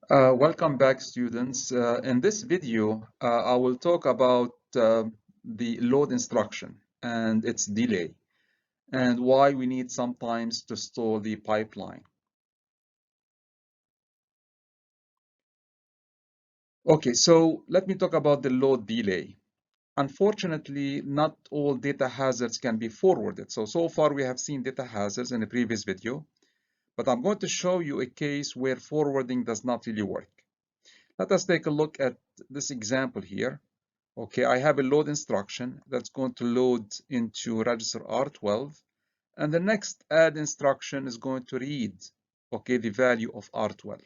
Welcome back, students. In this video, I will talk about the load instruction and its delay and why we need sometimes to stall the pipeline. Okay, so let me talk about the load delay. Unfortunately, not all data hazards can be forwarded. So far we have seen data hazards in the previous video, but I'm going to show you a case where forwarding does not really work. Let us take a look at this example here. Okay, I have a load instruction that's going to load into register R12, and the next add instruction is going to read, okay, the value of R12.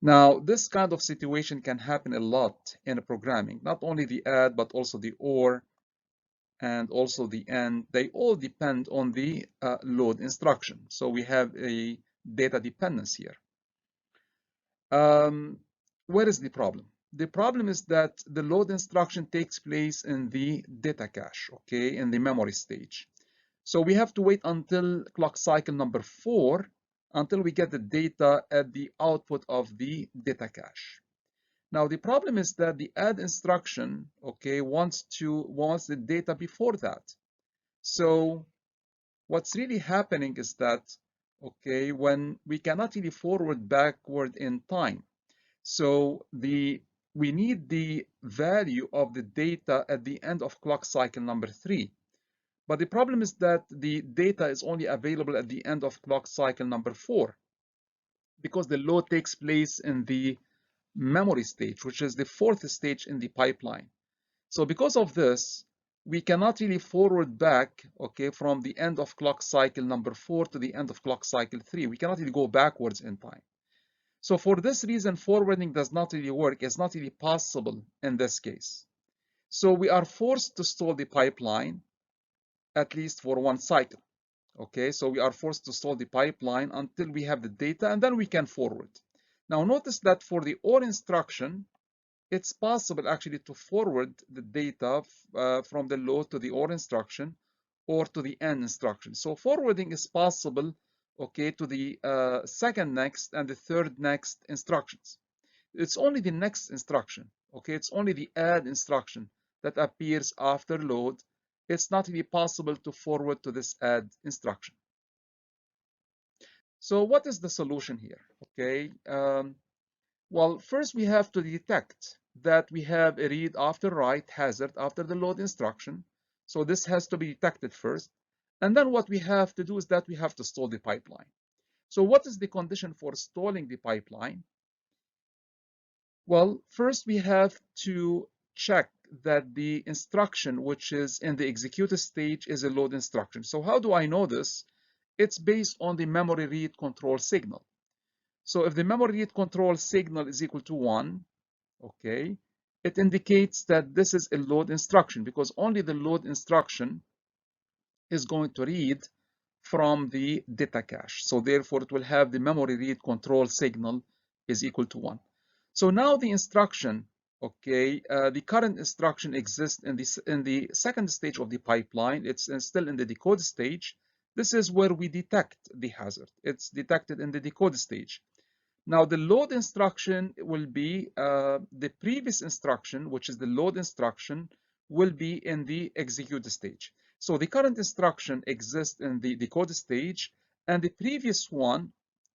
Now, this kind of situation can happen a lot in programming, not only the add, but also the OR and also the AND. They all depend on the load instruction. So we have a data dependence here. Where is the problem? The problem is that the load instruction takes place in the data cache, okay, in the memory stage. So we have to wait until clock cycle number 4 until we get the data at the output of the data cache. Now the problem is that the add instruction, okay, wants the data before that. So what's really happening is that, okay, when we cannot really forward backward in time. So we need the value of the data at the end of clock cycle number 3. But the problem is that the data is only available at the end of clock cycle number 4 because the load takes place in the memory stage, which is the fourth stage in the pipeline. So because of this, we cannot really forward back, okay, from the end of clock cycle number 4 to the end of clock cycle 3. We cannot really go backwards in time. So for this reason, forwarding does not really work. It's not really possible in this case. So we are forced to stall the pipeline, at least for one cycle. Okay, so we are forced to stall the pipeline until we have the data, and then we can forward. Now notice that for the OR instruction, it's possible actually to forward the data from the load to the OR instruction or to the AND instruction. So forwarding is possible, okay, to the second next and the third next instructions. It's only the next instruction, okay, it's only the add instruction that appears after load. It's not really possible to forward to this add instruction. So what is the solution here? Okay, well, first we have to detect that we have a read after write hazard after the load instruction. So this has to be detected first. And then what we have to do is that we have to stall the pipeline. So what is the condition for stalling the pipeline? Well, first we have to check that the instruction which is in the executed stage is a load instruction. So how do I know this? It's based on the memory read control signal. So if the memory read control signal is equal to 1, okay, it indicates that this is a load instruction because only the load instruction is going to read from the data cache. So therefore it will have the memory read control signal is equal to 1. So now the instruction, okay, the current instruction exists in the second stage of the pipeline. It's still in the decode stage. This is where we detect the hazard. It's detected in the decode stage. Now the load instruction will be the previous instruction, which is the load instruction, will be in the execute stage. So the current instruction exists in the decode stage, and the previous one,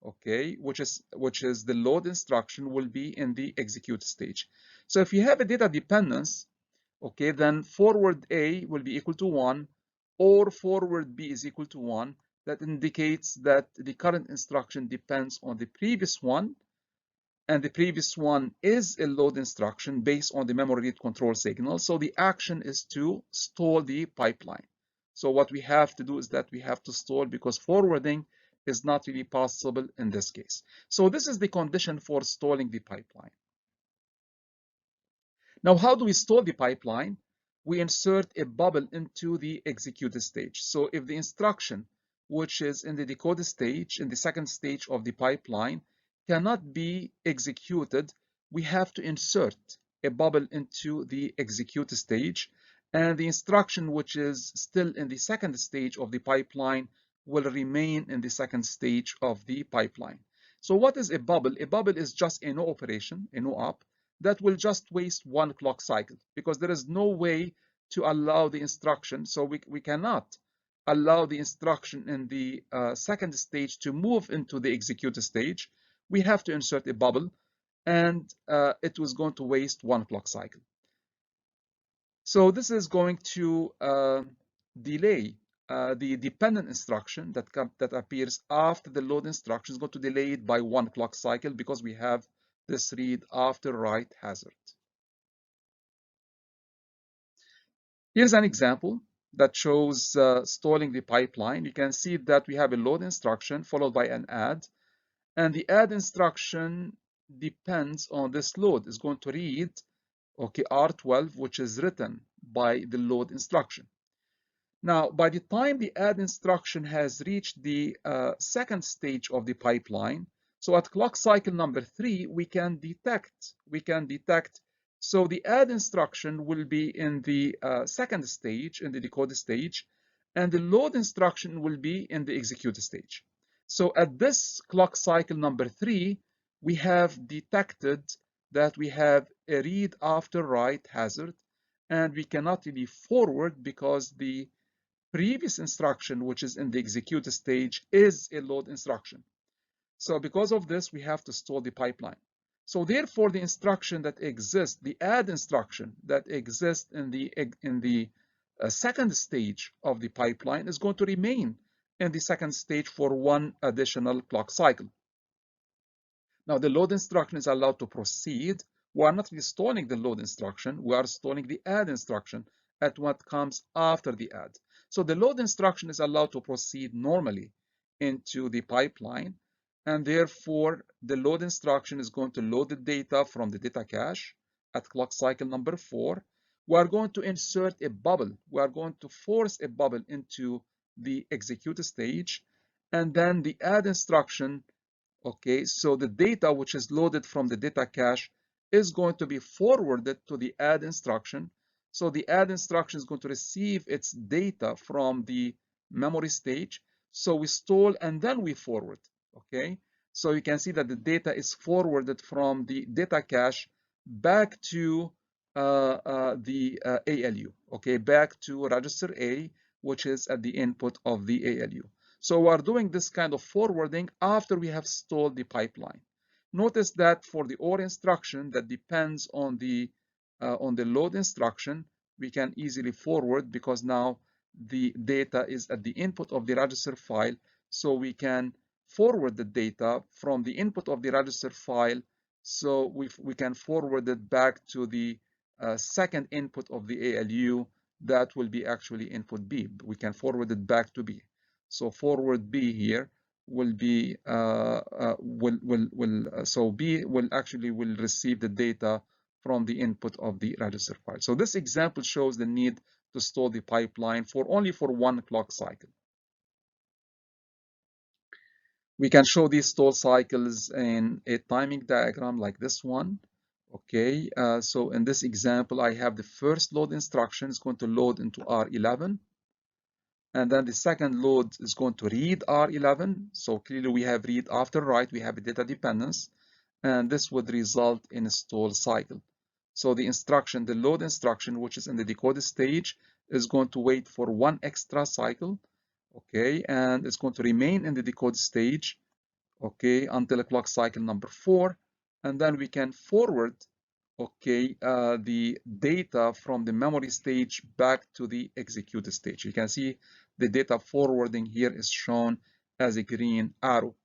okay, which is the load instruction, will be in the execute stage. So if you have a data dependence, okay, then forward A will be equal to 1, or forward B is equal to 1. That indicates that the current instruction depends on the previous one, and the previous one is a load instruction based on the memory read control signal. So the action is to stall the pipeline. So what we have to do is that we have to stall because forwarding is not really possible in this case. So this is the condition for stalling the pipeline. Now, how do we stall the pipeline? We insert a bubble into the execute stage. So if the instruction, which is in the decode stage, in the second stage of the pipeline, cannot be executed, we have to insert a bubble into the execute stage, and the instruction which is still in the second stage of the pipeline will remain in the second stage of the pipeline. So what is a bubble? A bubble is just a no operation, a no op, that will just waste one clock cycle, because there is no way to allow the instruction. So we cannot allow the instruction in the second stage to move into the execute stage. We have to insert a bubble, and it was going to waste one clock cycle. So this is going to delay the dependent instruction that appears after the load instruction is going to delay it by one clock cycle, because we have this read after write hazard. Here's an example that shows stalling the pipeline. You can see that we have a load instruction followed by an add, and the add instruction depends on this load. It's going to read, okay, R12, which is written by the load instruction. Now, by the time the add instruction has reached the second stage of the pipeline, so at clock cycle number 3, we can detect. So the add instruction will be in the second stage, in the decode stage, and the load instruction will be in the execute stage. So at this clock cycle number 3, we have detected that we have a read after write hazard, and we cannot really forward because the previous instruction, which is in the execute stage, is a load instruction. So because of this, we have to stall the pipeline. So therefore, the instruction that exists, the add instruction that exists in the second stage of the pipeline, is going to remain in the second stage for one additional clock cycle. Now, the load instruction is allowed to proceed. We are not stalling the load instruction, we are stalling the add instruction at what comes after the add. So the load instruction is allowed to proceed normally into the pipeline, and therefore the load instruction is going to load the data from the data cache at clock cycle number 4. We are going to insert a bubble. We are going to force a bubble into the execute stage, and then the add instruction. Okay, so the data which is loaded from the data cache is going to be forwarded to the add instruction. So the add instruction is going to receive its data from the memory stage. So we stall and then we forward. Okay, so you can see that the data is forwarded from the data cache back to the ALU. Okay, back to register A, which is at the input of the ALU. So we are doing this kind of forwarding after we have stalled the pipeline. Notice that for the OR instruction that depends on the load instruction, we can easily forward because now the data is at the input of the register file. So we can forward the data from the input of the register file. So we can forward it back to the second input of the ALU. That will be actually input B. We can forward it back to B. So forward B here will be so B will receive the data from the input of the register file. So this example shows the need to stall the pipeline only for one clock cycle. We can show these stall cycles in a timing diagram like this one. Okay, so in this example, I have the first load instruction is going to load into R11. And then the second load is going to read R11. So clearly we have read after write, we have a data dependence, and this would result in a stall cycle. So the instruction, the load instruction, which is in the decode stage, is going to wait for one extra cycle, okay, and it's going to remain in the decode stage, okay, until clock cycle number 4, and then we can forward, okay, the data from the memory stage back to the execute stage. You can see the data forwarding here is shown as a green arrow.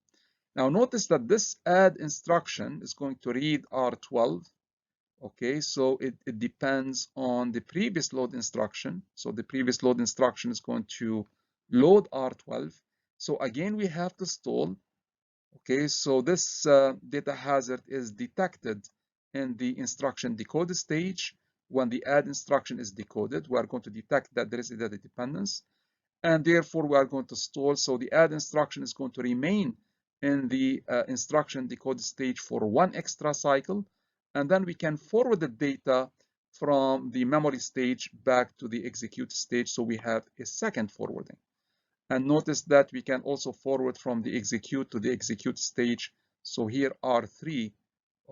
Now notice that this add instruction is going to read R12. Okay, so it depends on the previous load instruction. So the previous load instruction is going to load R12. So again, we have to stall. Okay, so this data hazard is detected in the instruction decode stage. When the add instruction is decoded, we are going to detect that there is a data dependence, and therefore we are going to stall. So the add instruction is going to remain in the instruction decode stage for one extra cycle, and then we can forward the data from the memory stage back to the execute stage. So we have a second forwarding. And notice that we can also forward from the execute to the execute stage So here R3,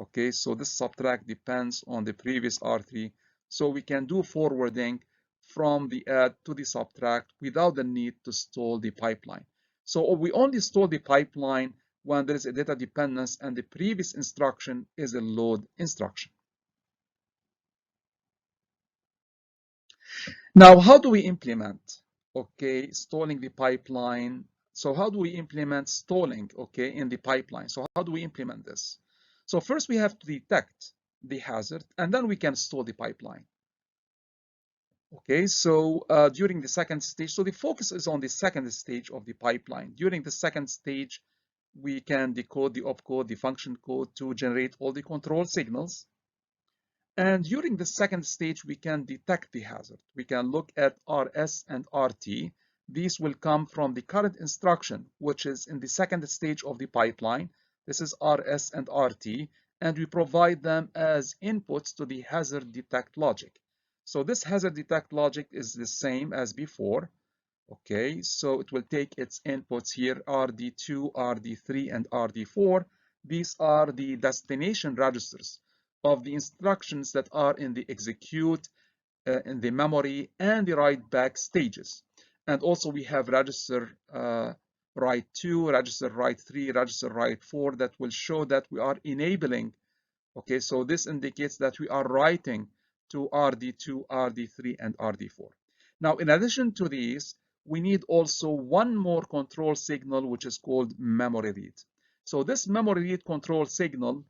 okay, so this subtract depends on the previous R3. So we can do forwarding from the add to the subtract without the need to stall the pipeline. So we only stall the pipeline when there is a data dependence and the previous instruction is a load instruction. Now, how do we implement, okay, stalling the pipeline? So how do we implement stalling, okay, in the pipeline? So how do we implement this? So first we have to detect the hazard, and then we can stall the pipeline. Okay, so during the second stage, so the focus is on the second stage of the pipeline. During the second stage, we can decode the opcode, the function code to generate all the control signals. And during the second stage, we can detect the hazard. We can look at RS and RT. These will come from the current instruction, which is in the second stage of the pipeline. This is RS and RT, and we provide them as inputs to the hazard detect logic. So this hazard detect logic is the same as before. Okay, so it will take its inputs here, RD2, RD3, and RD4. These are the destination registers of the instructions that are in the execute, in the memory, and the write back stages. And also we have register write 2, register write 3, register write 4 that will show that we are enabling. Okay, so this indicates that we are writing to RD2, RD3, and RD4. Now, in addition to these, we need also one more control signal, which is called memory read. So this memory read control signal,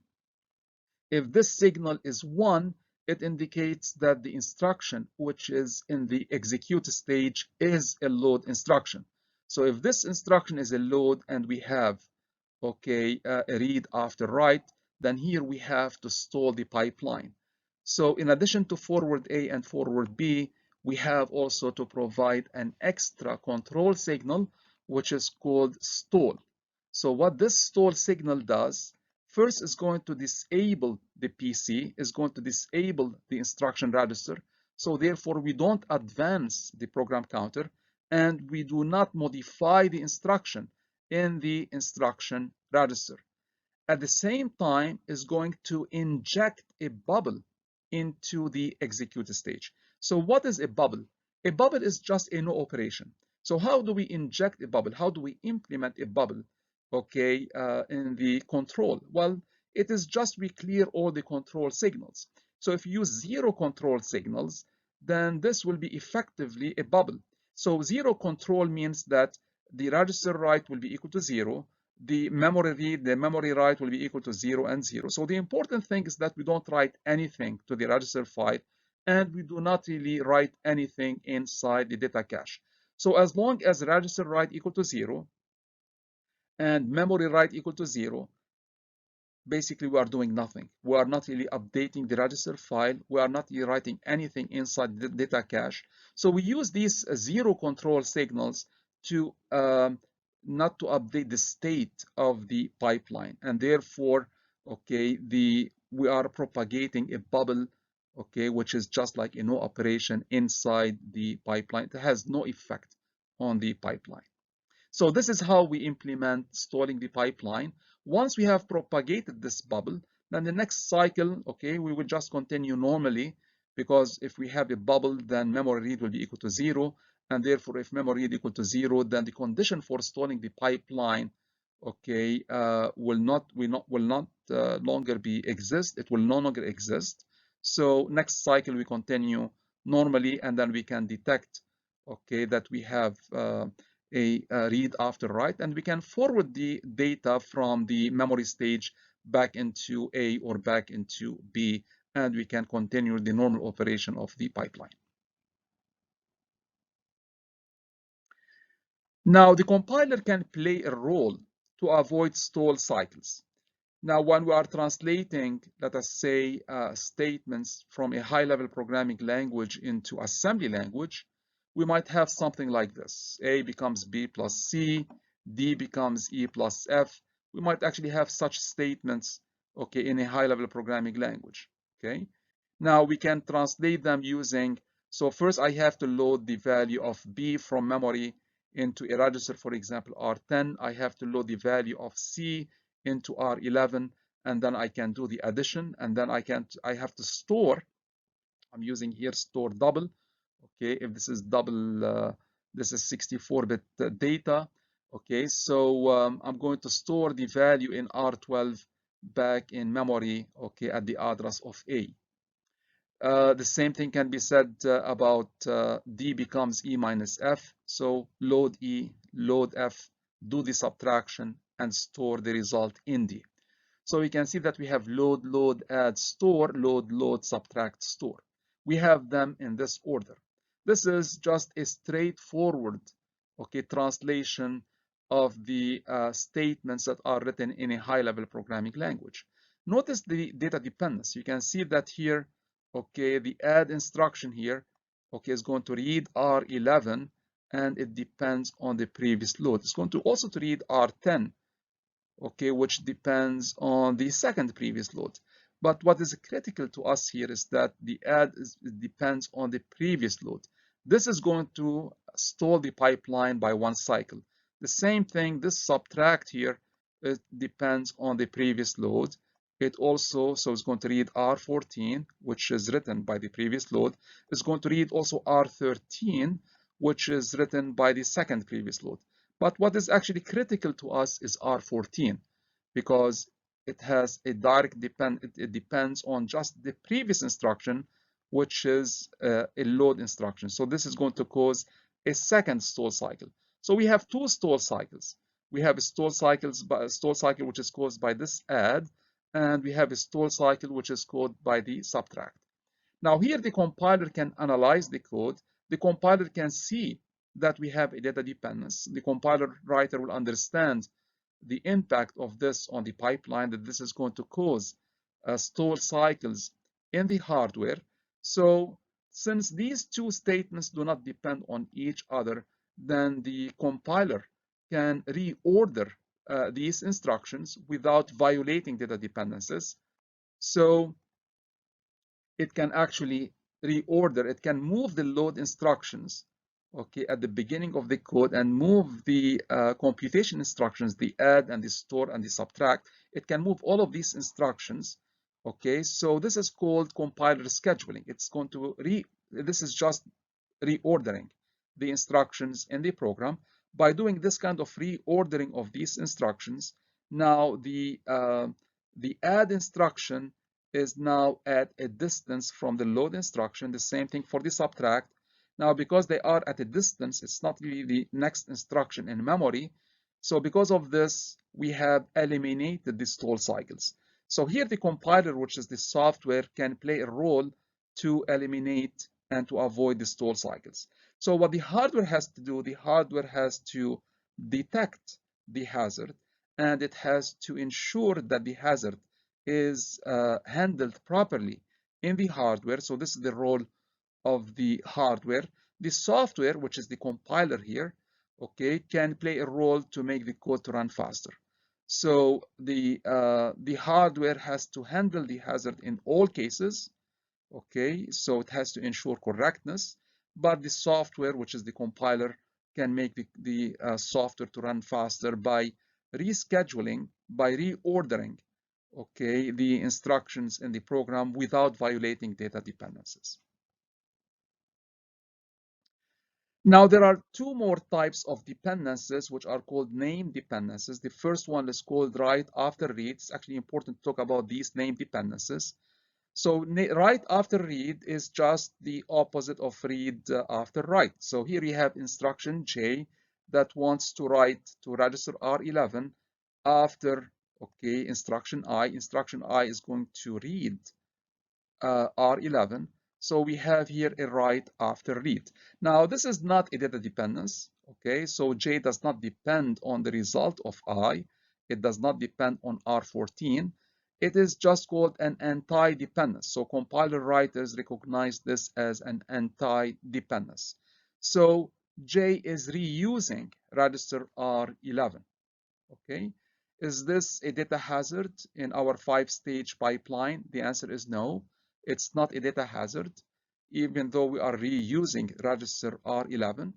if this signal is 1, it indicates that the instruction, which is in the execute stage, is a load instruction. So if this instruction is a load and we have, okay, a read after write, then here we have to stall the pipeline. So in addition to forward A and forward B, we have also to provide an extra control signal, which is called stall. So what this stall signal does, first is going to disable the PC, is going to disable the instruction register. So therefore, we don't advance the program counter and we do not modify the instruction in the instruction register. At the same time, is going to inject a bubble into the execute stage. So what is a bubble? A bubble is just a no operation. So how do we inject a bubble? How do we implement a bubble, okay, in the control? Well, it is just we clear all the control signals. So if you use 0 control signals, then this will be effectively a bubble. So 0 control means that the register write will be equal to 0, the memory read, the memory write will be equal to 0 and 0. So the important thing is that we don't write anything to the register file, and we do not really write anything inside the data cache. So as long as register write equal to 0 and memory write equal to 0, basically we are doing nothing. We are not really updating the register file. We are not really writing anything inside the data cache. So we use these 0 control signals to not to update the state of the pipeline, and therefore, okay, we are propagating a bubble, okay, which is just like a no operation inside the pipeline. It has no effect on the pipeline. So this is how we implement stalling the pipeline. Once we have propagated this bubble, then the next cycle, okay, we will just continue normally, because if we have a bubble, then memory read will be equal to 0. And therefore, if memory read equal to 0, then the condition for stalling the pipeline, okay, will not longer be exist. It will no longer exist. So next cycle we continue normally, and then we can detect, okay, that we have a read after write, and we can forward the data from the memory stage back into A or back into B, and we can continue the normal operation of the pipeline. Now, the compiler can play a role to avoid stall cycles. Now, when we are translating, let us say, statements from a high-level programming language into assembly language, we might have something like this. A becomes B plus C, D becomes E plus F. We might actually have such statements, okay, in a high-level programming language, okay? Now, we can translate them using, so first I have to load the value of B from memory into a register, for example, R10. I have to load the value of C into R11, and then I can do the addition, and then I have to store. I'm using here store double. Okay, if this is double, this is 64-bit data. Okay, so I'm going to store the value in R12 back in memory, okay, at the address of A. The same thing can be said about D becomes E minus F. So load E, load F, do the subtraction, and store the result in D. So we can see that we have load, load, add, store, load, load, subtract, store. We have them in this order. This is just a straightforward, okay, translation of the statements that are written in a high-level programming language. Notice the data dependence. You can see that here, okay, the add instruction here, okay, is going to read R11, and it depends on the previous load. It's going to also to read R10, okay, which depends on the second previous load. But what is critical to us here is that the add depends on the previous load. This is going to stall the pipeline by one cycle. The same thing, this subtract here, it depends on the previous load. It also, so it's going to read R14, which is written by the previous load. It's going to read also R13, which is written by the second previous load. But what is actually critical to us is R14, because it has a direct it depends on just the previous instruction, which is a load instruction. So this is going to cause a second stall cycle. So we have two stall cycles. We have a stall cycle which is caused by this add, and we have a stall cycle which is caused by the subtract. Now here the compiler can analyze the code. The compiler can see that we have a data dependence. The compiler writer will understand the impact of this on the pipeline, that this is going to cause stall cycles in the hardware. So since these two statements do not depend on each other, then the compiler can reorder these instructions without violating data dependencies. So it can actually reorder, it can move the load instructions, okay, at the beginning of the code, and move the computation instructions, the add and the store and the subtract. It can move all of these instructions, okay. So this is called compiler scheduling. It's going to this is just reordering the instructions in the program. By doing this kind of reordering of these instructions, now the add instruction is now at a distance from the load instruction. The same thing for the subtract. Now, because they are at a distance, it's not really the next instruction in memory. So because of this, we have eliminated the stall cycles. So here the compiler, which is the software, can play a role to eliminate and to avoid the stall cycles. So what the hardware has to do, the hardware has to detect the hazard, and it has to ensure that the hazard is handled properly in the hardware. So this is the role of the hardware. The software, which is the compiler here, okay, can play a role to make the code to run faster. So the hardware has to handle the hazard in all cases, okay, so it has to ensure correctness, but the software, which is the compiler, can make the software to run faster by rescheduling, by reordering, okay, the instructions in the program without violating data dependencies. Now, there are two more types of dependencies, which are called name dependencies. The first one is called write after read. It's actually important to talk about these name dependencies. So write after read is just the opposite of read after write. So here we have instruction J that wants to write to register R11 after, okay, instruction I. Instruction I is going to read R11. So we have here a write after read. Now this is not a data dependence, okay? So J does not depend on the result of I. It does not depend on R14. It is just called an anti-dependence. So compiler writers recognize this as an anti-dependence. So J is reusing register R11, okay? Is this a data hazard in our 5-stage pipeline? The answer is no. It's not a data hazard, even though we are reusing register R11,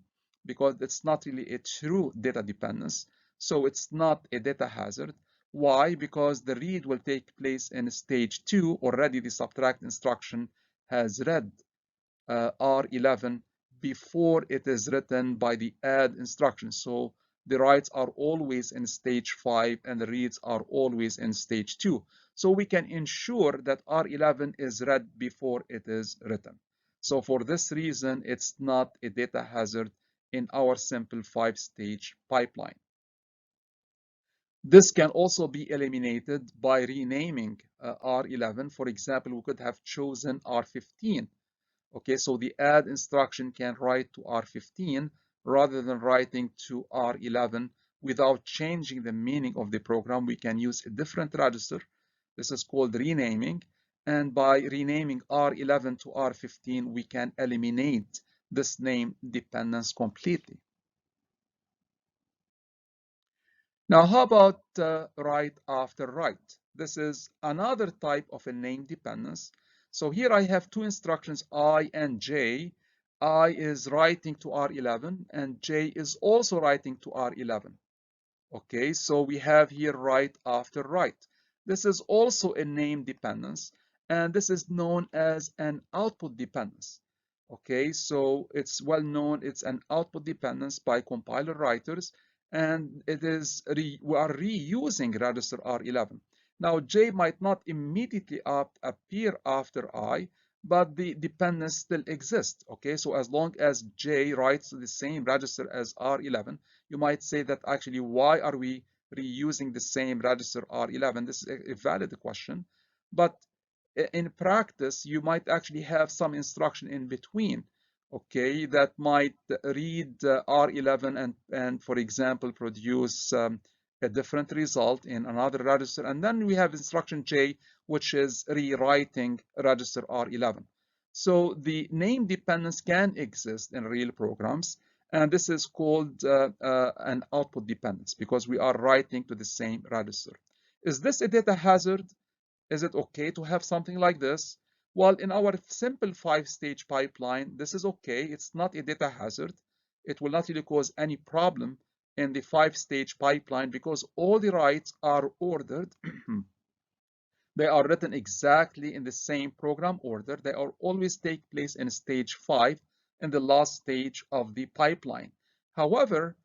because it's not really a true data dependence. So it's not a data hazard. Why? Because the read will take place in stage 2. Already the subtract instruction has read R11 before it is written by the add instruction. So the writes are always in stage 5 and the reads are always in stage 2. So we can ensure that R11 is read before it is written. So for this reason, it's not a data hazard in our simple 5-stage pipeline. This can also be eliminated by renaming R11. For example, we could have chosen R15. Okay, so the add instruction can write to R15 rather than writing to R11 without changing the meaning of the program. We can use a different register. This is called renaming. And by renaming R11 to R15, we can eliminate this name dependence completely. Now, how about write after write? This is another type of a name dependence. So here I have two instructions, I and J. I is writing to R11 and J is also writing to R11. Okay, so we have here write after write. This is also a name dependence, and this is known as an output dependence. Okay, so it's well known, it's an output dependence by compiler writers, and it is we are reusing register R11. Now J might not immediately appear after I, but the dependence still exists. Okay, so as long as J writes to the same register as R11, you might say that actually, why are we reusing the same register R11? This is a valid question, but in practice, you might actually have some instruction in between, okay, that might read R11 and for example, produce a different result in another register. And then we have instruction J, which is rewriting register R11. So the name dependence can exist in real programs. And this is called an output dependence because we are writing to the same register. Is this a data hazard? Is it okay to have something like this? Well, in our simple 5-stage pipeline, this is okay. It's not a data hazard. It will not really cause any problem in the 5-stage pipeline because all the writes are ordered. They are written exactly in the same program order. They are always take place in stage 5 in the last stage of the pipeline. However,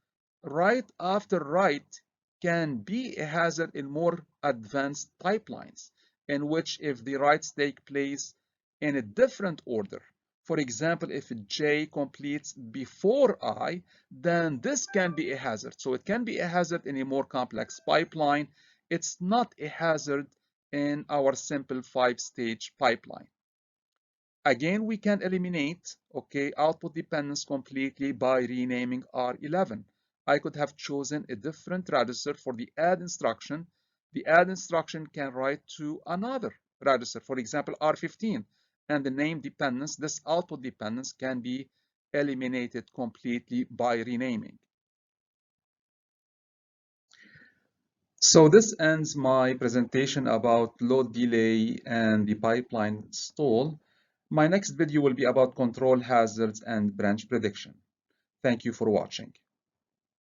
write after write can be a hazard in more advanced pipelines, in which if the writes take place in a different order, for example, if J completes before I, then this can be a hazard. So it can be a hazard in a more complex pipeline. It's not a hazard in our simple 5-stage pipeline. Again, we can eliminate, okay, output dependence completely by renaming R11. I could have chosen a different register for the add instruction. The add instruction can write to another register, for example, R15, and the name dependence, this output dependence can be eliminated completely by renaming. So this ends my presentation about load delay and the pipeline stall. My next video will be about control hazards and branch prediction. Thank you for watching.